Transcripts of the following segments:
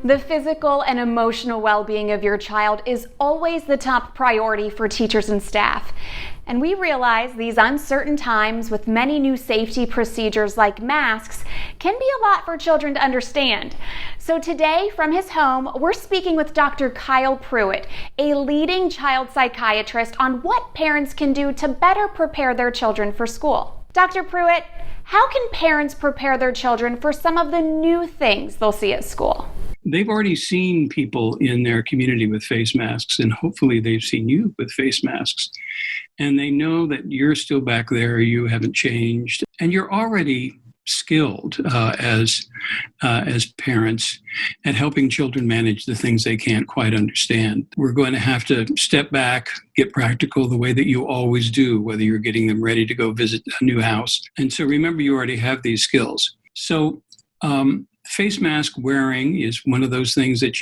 The physical and emotional well-being of your child is always the top priority for teachers and staff. And we realize these uncertain times with many new safety procedures like masks can be a lot for children to understand. So today, from his home, we're speaking with Dr. Kyle Pruitt, a leading child psychiatrist, on what parents can do to better prepare their children for school. Dr. Pruitt, how can parents prepare their children for some of the new things they'll see at school? They've already seen people in their community with face masks, and hopefully they've seen you with face masks. And they know that you're still back there, you haven't changed, and you're already skilled as parents at helping children manage the things they can't quite understand. We're going to have to step back, get practical the way that you always do, whether you're getting them ready to go visit a new house. And so remember, you already have these skills. So face mask wearing is one of those things that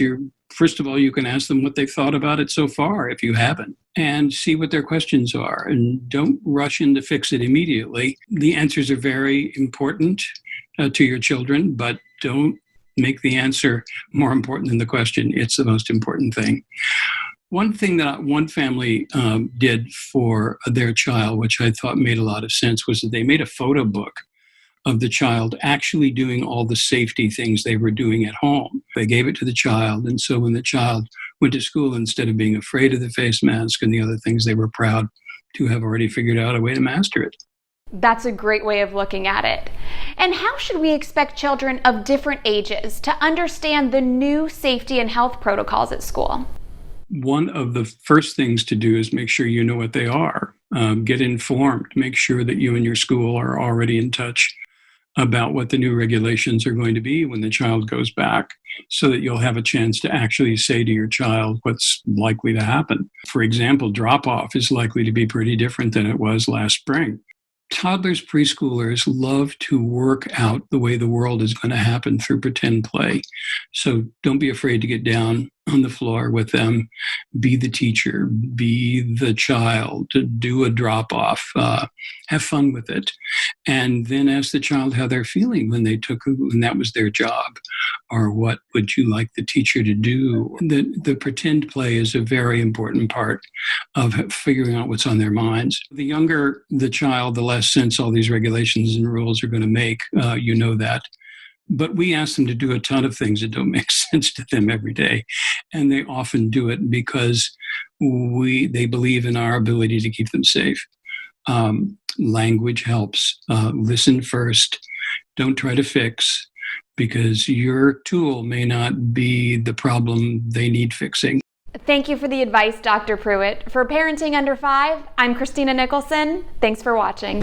first of all, you can ask them what they've thought about it so far, if you haven't, and see what their questions are. And don't rush in to fix it immediately. The answers are very important to your children, but don't make the answer more important than the question. It's the most important thing. One thing that one family did for their child, which I thought made a lot of sense, was that they made a photo book of the child actually doing all the safety things they were doing at home. They gave it to the child, and so when the child went to school, instead of being afraid of the face mask and the other things, they were proud to have already figured out a way to master it. That's a great way of looking at it. And how should we expect children of different ages to understand the new safety and health protocols at school? One of the first things to do is make sure you know what they are. Get informed. Make sure that you and your school are already in touch about what the new regulations are going to be when the child goes back, so that you'll have a chance to actually say to your child what's likely to happen. For example, drop-off is likely to be pretty different than it was last spring. Toddlers, preschoolers love to work out the way the world is going to happen through pretend play. So don't be afraid to get down on the floor with them. Be the teacher, be the child, to do a drop-off, have fun with it. And then ask the child how they're feeling when that was their job, or what would you like the teacher to do. The pretend play is a very important part of figuring out what's on their minds. The younger the child, the less sense all these regulations and rules are going to make. You know that. But we ask them to do a ton of things that don't make sense to them every day. And they often do it because they believe in our ability to keep them safe. Language helps. Listen first. Don't try to fix, because your tool may not be the problem they need fixing. Thank you for the advice, Dr. Pruitt. For Parenting Under 5, I'm Christina Nicholson. Thanks for watching.